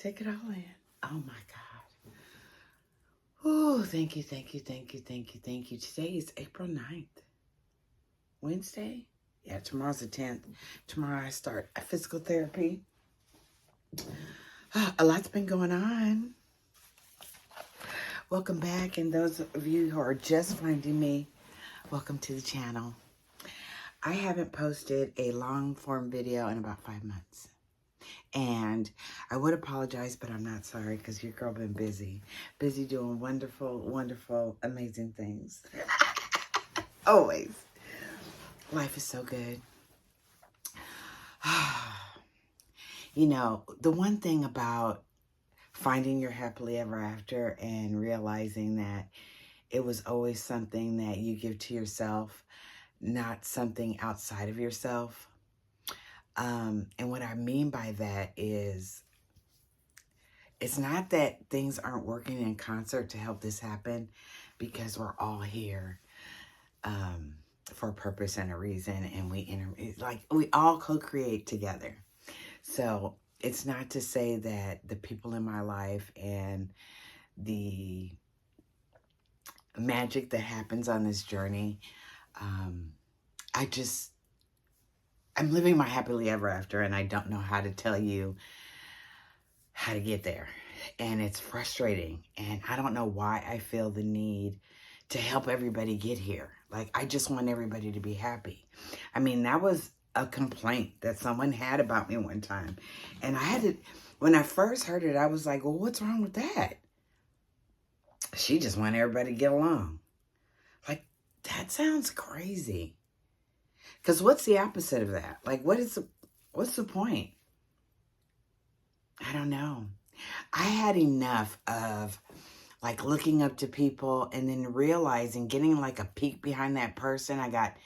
Take it all in. Oh my God. Oh, thank you, thank you, thank you, thank you, thank you. Today is April 9th. Wednesday? Yeah, tomorrow's the 10th. Tomorrow I start physical therapy. A lot's been going on. Welcome back, and those of you who are just finding me, welcome to the channel. I haven't posted a long form video in about 5 months. And I would apologize, but I'm not sorry because your girl been busy. Busy doing wonderful, wonderful, amazing things. Always. Life is so good. You know, the one thing about finding your happily ever after and realizing that it was always something that you give to yourself, not something outside of yourself. And what I mean by that is, it's not that things aren't working in concert to help this happen, because we're all here for a purpose and a reason, and we all co-create together. So it's not to say that the people in my life and the magic that happens on this journey, I'm living my happily ever after, and I don't know how to tell you how to get there. And it's frustrating, and I don't know why I feel the need to help everybody get here. Like, I just want everybody to be happy. I mean, that was a complaint that someone had about me one time. And when I first heard it, I was like, well, what's wrong with that? She just wanted everybody to get along. Like, that sounds crazy. Because what's the opposite of that? Like, what's the point? I don't know. I had enough of like looking up to people and then realizing, getting like a peek behind that person. I got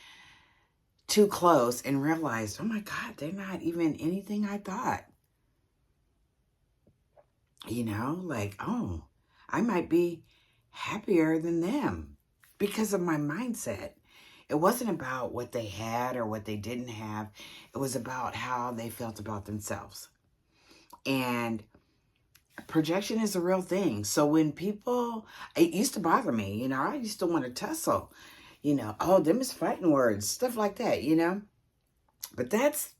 too close and realized, oh my God, they're not even anything I thought. You know, like, oh, I might be happier than them because of my mindset. It wasn't about what they had or what they didn't have. It was about how they felt about themselves. And projection is a real thing. So when it used to bother me, you know, I used to want to tussle, you know, oh, them is fighting words, stuff like that, you know. But that's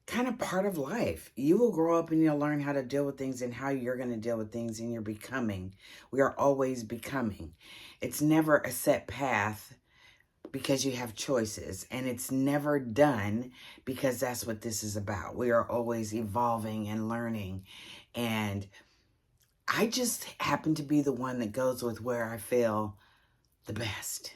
kind of part of life. You will grow up and you'll learn how to deal with things and how you're going to deal with things, and you're becoming. We are always becoming. It's never a set path because you have choices, and it's never done, because that's what this is about. We are always evolving and learning, and I just happen to be the one that goes with where I feel the best,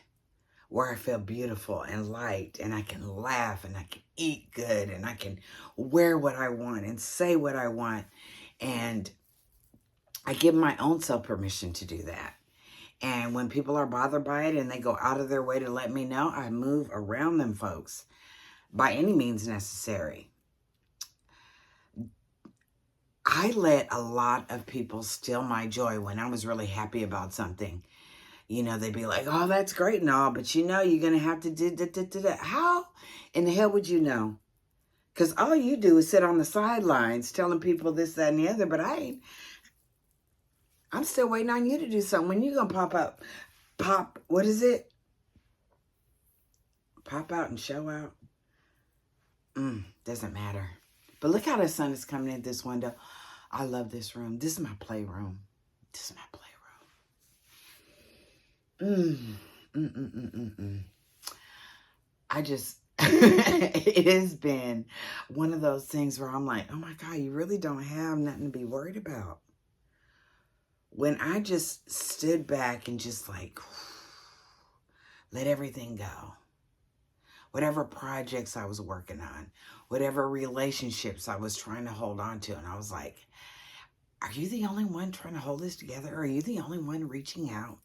where I feel beautiful and light, and I can laugh, and I can eat good, and I can wear what I want and say what I want, and I give my own self permission to do that. And when people are bothered by it and they go out of their way to let me know, I move around them folks by any means necessary. I let a lot of people steal my joy when I was really happy about something. You know, they'd be like, oh, that's great and all, but you know, you're going to have to do that. How in the hell would you know? Because all you do is sit on the sidelines telling people this, that, and the other, but I'm still waiting on you to do something. When you going to what is it? Pop out and show out? Doesn't matter. But look how the sun is coming in this window. I love this room. This is my playroom. This is my playroom. I just, it has been one of those things where I'm like, oh my God, you really don't have nothing to be worried about. When I just stood back and just like, let everything go. Whatever projects I was working on, whatever relationships I was trying to hold on to. And I was like, are you the only one trying to hold this together? Are you the only one reaching out?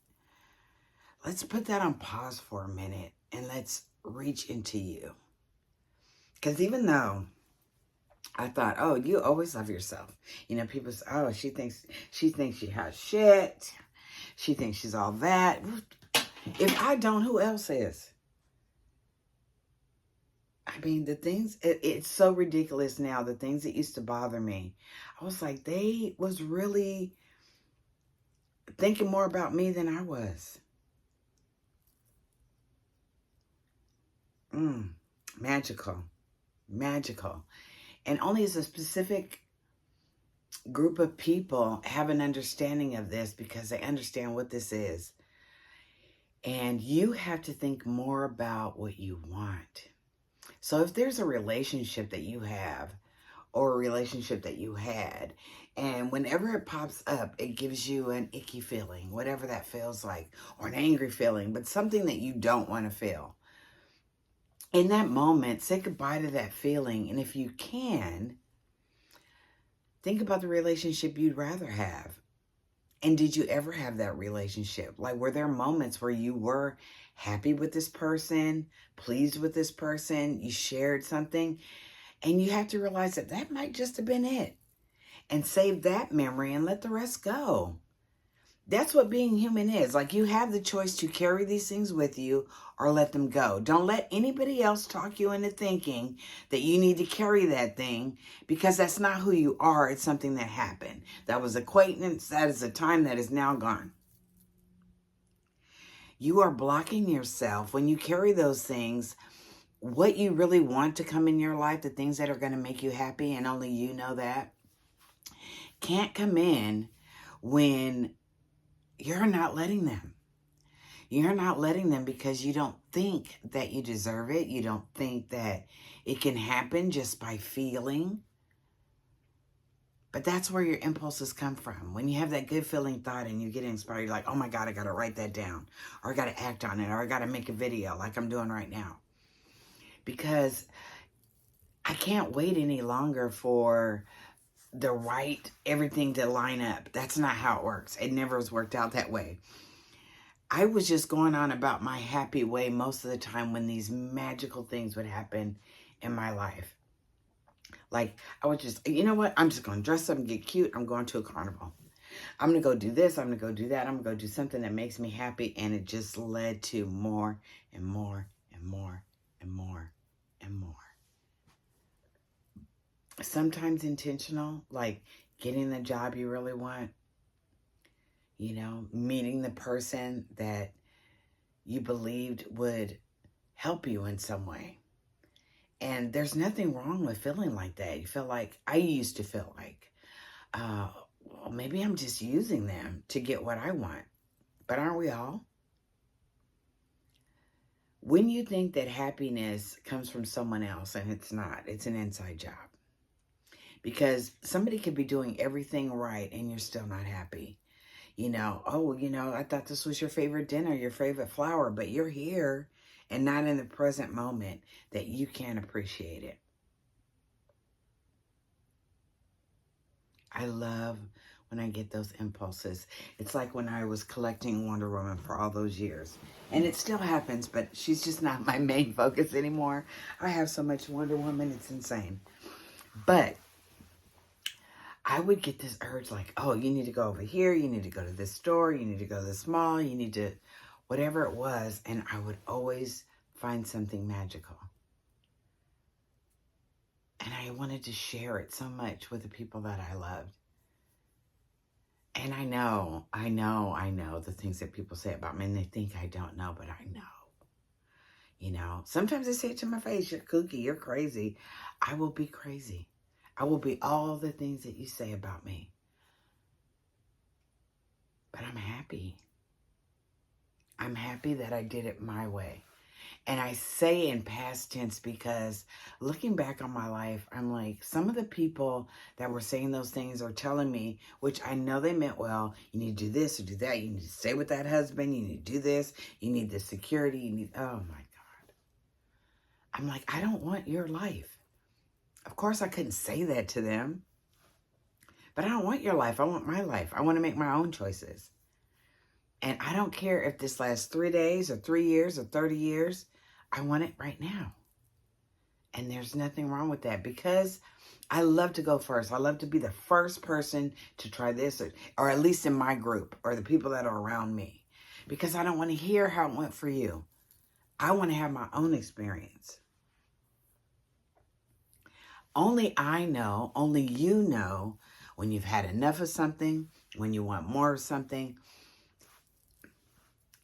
Let's put that on pause for a minute and let's reach into you. Because even though I thought, oh, you always love yourself. You know, people say, oh, she thinks she has shit. She thinks she's all that. If I don't, who else is? I mean, the things, it's so ridiculous now. The things that used to bother me, I was like, they was really thinking more about me than I was. Magical. Magical. And only as a specific group of people have an understanding of this because they understand what this is. And you have to think more about what you want. So if there's a relationship that you have or a relationship that you had, and whenever it pops up, it gives you an icky feeling, whatever that feels like, or an angry feeling, but something that you don't want to feel. In that moment, say goodbye to that feeling. And if you can, think about the relationship you'd rather have. And did you ever have that relationship? Like, were there moments where you were happy with this person, pleased with this person, you shared something, and you have to realize that that might just have been it. And save that memory and let the rest go. That's what being human is. Like, you have the choice to carry these things with you or let them go. Don't let anybody else talk you into thinking that you need to carry that thing, because that's not who you are. It's something that happened. That was acquaintance. That is a time that is now gone. You are blocking yourself when you carry those things. What you really want to come in your life, the things that are going to make you happy, and only you know that, can't come in when you're not letting them. You're not letting them because you don't think that you deserve it. You don't think that it can happen just by feeling. But that's where your impulses come from. When you have that good feeling thought and you get inspired, you're like, oh my God, I got to write that down. Or I got to act on it. Or I got to make a video like I'm doing right now. Because I can't wait any longer for the right everything to line up. That's not how it works. It never has worked out that way. I was just going on about my happy way most of the time when these magical things would happen in my life. Like, I would just, you know what? I'm just going to dress up and get cute. I'm going to a carnival. I'm going to go do this. I'm going to go do that. I'm going to go do something that makes me happy. And it just led to more and more and more and more and more. Sometimes intentional, like getting the job you really want, you know, meeting the person that you believed would help you in some way. And there's nothing wrong with feeling like that. You feel like, I used to feel like, well, maybe I'm just using them to get what I want. But aren't we all? When you think that happiness comes from someone else, and it's not, it's an inside job. Because somebody could be doing everything right and you're still not happy. You know, oh, you know, I thought this was your favorite dinner, your favorite flower, but you're here and not in the present moment, that you can't appreciate it. I love when I get those impulses. It's like when I was collecting Wonder Woman for all those years. And it still happens, but she's just not my main focus anymore. I have so much Wonder Woman, it's insane. But I would get this urge like, oh, you need to go over here. You need to go to this store. You need to go to this mall. You need to, whatever it was. And I would always find something magical. And I wanted to share it so much with the people that I loved. And I know the things that people say about me, and they think I don't know, but I know. You know, sometimes they say it to my face, you're kooky, you're crazy. I will be crazy. I will be all the things that you say about me. But I'm happy. I'm happy that I did it my way. And I say in past tense because looking back on my life, I'm like, some of the people that were saying those things or telling me, which I know they meant well, you need to do this or do that. You need to stay with that husband. You need to do this. You need the security. You need, oh my God. I'm like, I don't want your life. Of course, I couldn't say that to them. But I don't want your life. I want my life. I want to make my own choices. And I don't care if this lasts 3 days or 3 years or 30 years. I want it right now. And there's nothing wrong with that because I love to go first. I love to be the first person to try this, or at least in my group or the people that are around me, because I don't want to hear how it went for you. I want to have my own experience. Only I know, only you know when you've had enough of something, when you want more of something.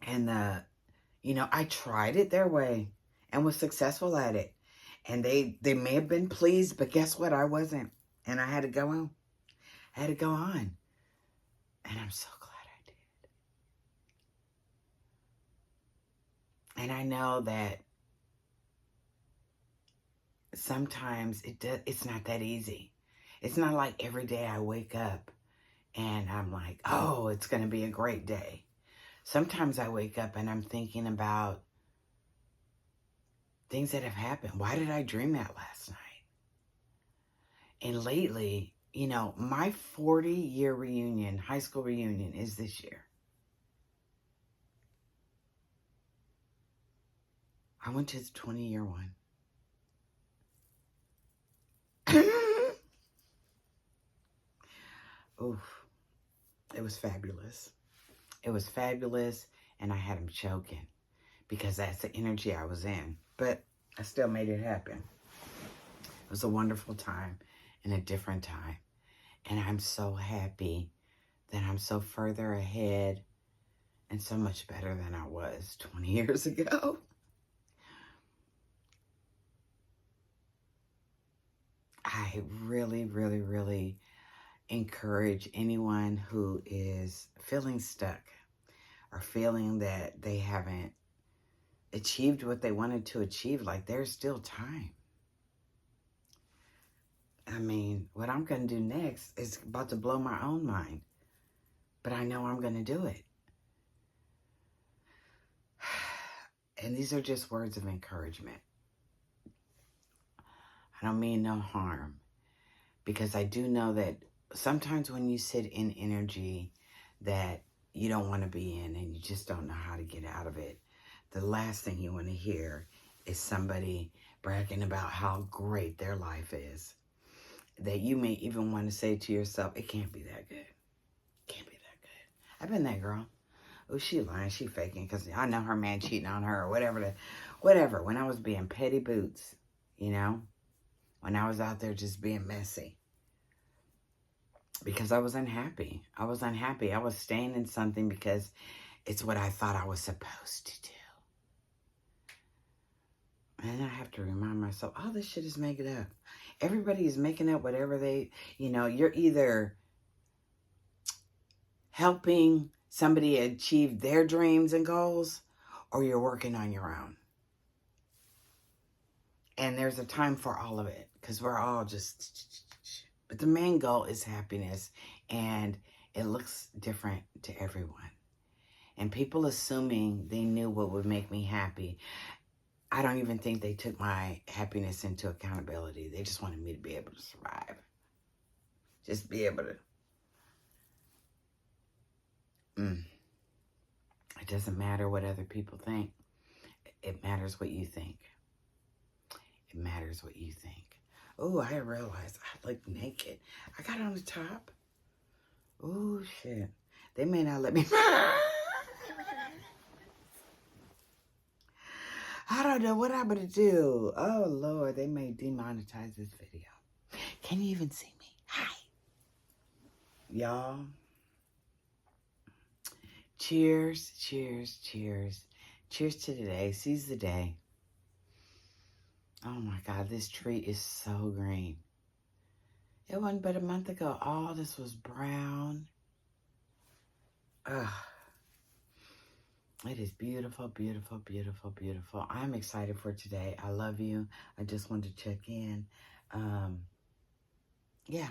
And I tried it their way and was successful at it. And they may have been pleased, but guess what? I wasn't. And I had to go on. I had to go on. And I'm so glad I did. And I know that sometimes it's not that easy. It's not like every day I wake up and I'm like, oh, it's going to be a great day. Sometimes I wake up and I'm thinking about things that have happened. Why did I dream that last night? And lately, my 40-year reunion, high school reunion, is this year. I went to the 20-year one. Oof. It was fabulous. It was fabulous, and I had him choking because that's the energy I was in. But I still made it happen. It was a wonderful time and a different time. And I'm so happy that I'm so further ahead and so much better than I was 20 years ago. I really, really, really encourage anyone who is feeling stuck or feeling that they haven't achieved what they wanted to achieve, like there's still time. I mean, what I'm going to do next is about to blow my own mind, but I know I'm going to do it. And these are just words of encouragement. I don't mean no harm, because I do know that sometimes when you sit in energy that you don't want to be in and you just don't know how to get out of it, the last thing you want to hear is somebody bragging about how great their life is. That you may even want to say to yourself, it can't be that good. Can't be that good. I've been that girl. Oh, she lying, she faking, because I know her man cheating on her or whatever. Whatever. When I was being petty boots, when I was out there just being messy. Because I was unhappy. I was unhappy. I was staying in something because it's what I thought I was supposed to do. And I have to remind myself, all this shit is making up. Everybody is making up whatever you're either helping somebody achieve their dreams and goals, or you're working on your own. And there's a time for all of it, because we're all just... But the main goal is happiness, and it looks different to everyone. And people assuming they knew what would make me happy, I don't even think they took my happiness into accountability. They just wanted me to be able to survive. Just be able to... It doesn't matter what other people think. It matters what you think. It matters what you think. Oh, I realized I look naked. I got on the top. Oh, shit. They may not let me... I don't know what I'm going to do. Oh, Lord, they may demonetize this video. Can you even see me? Hi. Y'all. Cheers, cheers, cheers. Cheers to today. Seize the day. Oh, my God, this tree is so green. It wasn't but a month ago. All this was brown. Ugh. It is beautiful, beautiful, beautiful, beautiful. I'm excited for today. I love you. I just wanted to check in. Yeah.